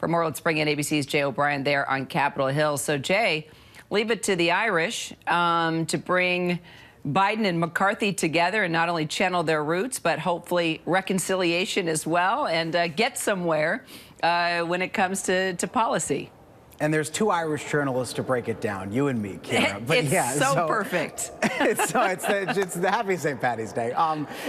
For more, let's bring in ABC's Jay O'Brien there on Capitol Hill. So, Jay, leave it to the Irish to bring Biden and McCarthy together and not only channel their roots, but hopefully reconciliation as well, and get somewhere when it comes to policy. And there's two Irish journalists to break it down, you and me, Kira. But it's yeah, so perfect. It's the happy St. Paddy's Day.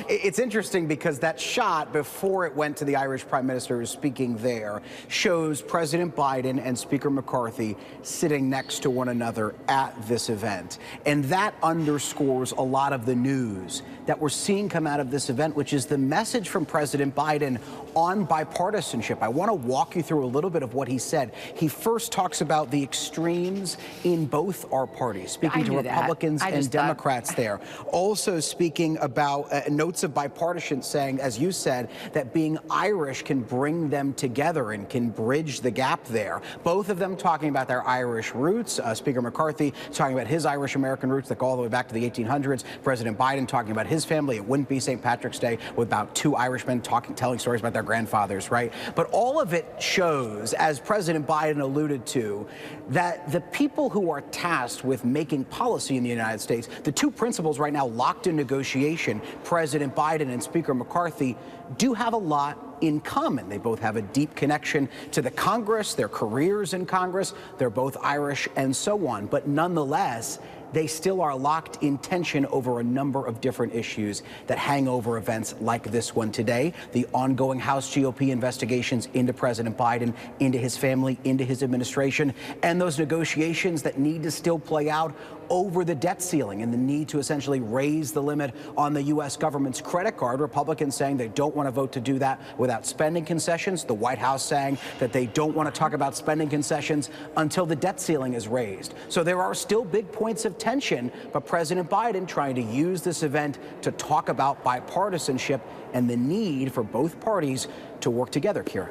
It's interesting because that shot before it went to the Irish Prime Minister who's speaking there shows President Biden and Speaker McCarthy sitting next to one another at this event. And that underscores a lot of the news that we're seeing come out of this event, which is the message from President Biden on bipartisanship. I want to walk you through a little bit of what he said. He first talks about the extremes in both our parties, speaking to Republicans and Democrats there. Also speaking about notes of bipartisan, saying, as you said, that being Irish can bring them together and can bridge the gap there. Both of them talking about their Irish roots. Speaker McCarthy talking about his Irish-American roots that go all the way back to the 1800s. President Biden talking about his family. It wouldn't be St. Patrick's Day without two Irishmen telling stories about their grandfathers, right? But all of it shows, as President Biden alluded to, that the people who are tasked with making policy in the United States, the two principals right now locked in negotiation, President Biden and Speaker McCarthy, do have a lot in common. They both have a deep connection to the Congress, their careers in Congress. They're both Irish and so on. But nonetheless, they still are locked in tension over a number of different issues that hang over events like this one today. The ongoing House GOP investigations into President Biden, into his family, into his administration, and those negotiations that need to still play out over the debt ceiling and the need to essentially raise the limit on the U.S. government's credit card. Republicans saying they don't want to vote to do that without spending concessions. The White House saying that they don't want to talk about spending concessions until the debt ceiling is raised. So there are still big points of tension, but President Biden trying to use this event to talk about bipartisanship and the need for both parties to work together, Kira.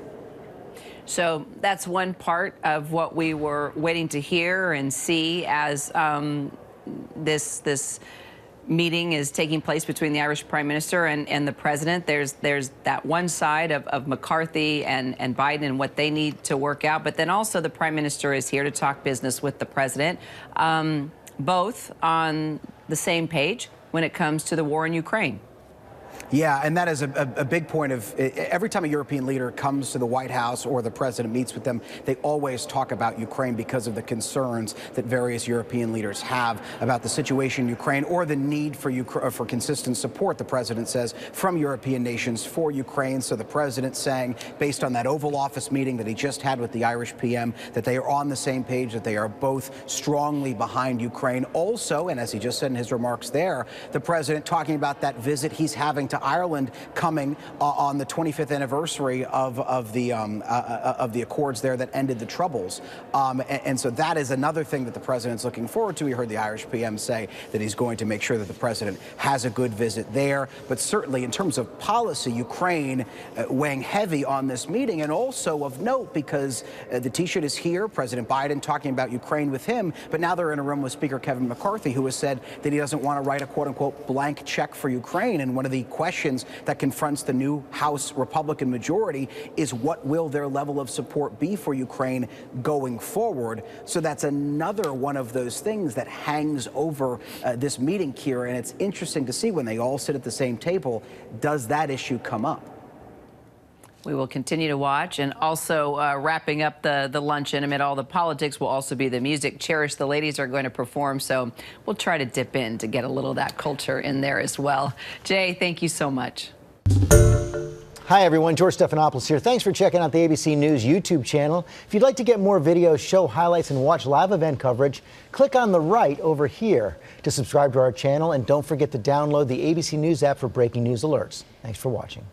So that's one part of what we were waiting to hear and see as this meeting is taking place between the Irish Prime Minister and the President. There's that one side of McCarthy and Biden and what they need to work out, but then also the Prime Minister is here to talk business with the President, both on the same page when it comes to the war in Ukraine. Yeah, and that is a big point of every time a European leader comes to the White House or the president meets with them, they always talk about Ukraine because of the concerns that various European leaders have about the situation in Ukraine or the need for consistent support, the president says, from European nations for Ukraine. So the president saying, based on that Oval Office meeting that he just had with the Irish PM, that they are on the same page, that they are both strongly behind Ukraine. Also, and as he just said in his remarks there, the president talking about that visit he's having to Ireland coming on the 25th anniversary of the accords there that ended the Troubles. And so that is another thing that the president's looking forward to. We heard the Irish PM say that he's going to make sure that the president has a good visit there. But certainly in terms of policy, Ukraine weighing heavy on this meeting. And also of note, because the Taoiseach is here, President Biden talking about Ukraine with him, but now they're in a room with Speaker Kevin McCarthy, who has said that he doesn't want to write a quote-unquote blank check for Ukraine. And one of the questions that confronts the new House Republican majority is what will their level of support be for Ukraine going forward. So that's another one of those things that hangs over this meeting, Kira, and it's interesting to see when they all sit at the same table, does that issue come up? We will continue to watch, and also wrapping up the luncheon amid all the politics will also be the music. Cherish the ladies are going to perform, so we'll try to dip in to get a little of that culture in there as well. Jay, thank you so much. Hi, everyone. George Stephanopoulos here. Thanks for checking out the ABC News YouTube channel. If you'd like to get more videos, show highlights, and watch live event coverage, click on the right over here to subscribe to our channel, and don't forget to download the ABC News app for breaking news alerts. Thanks for watching.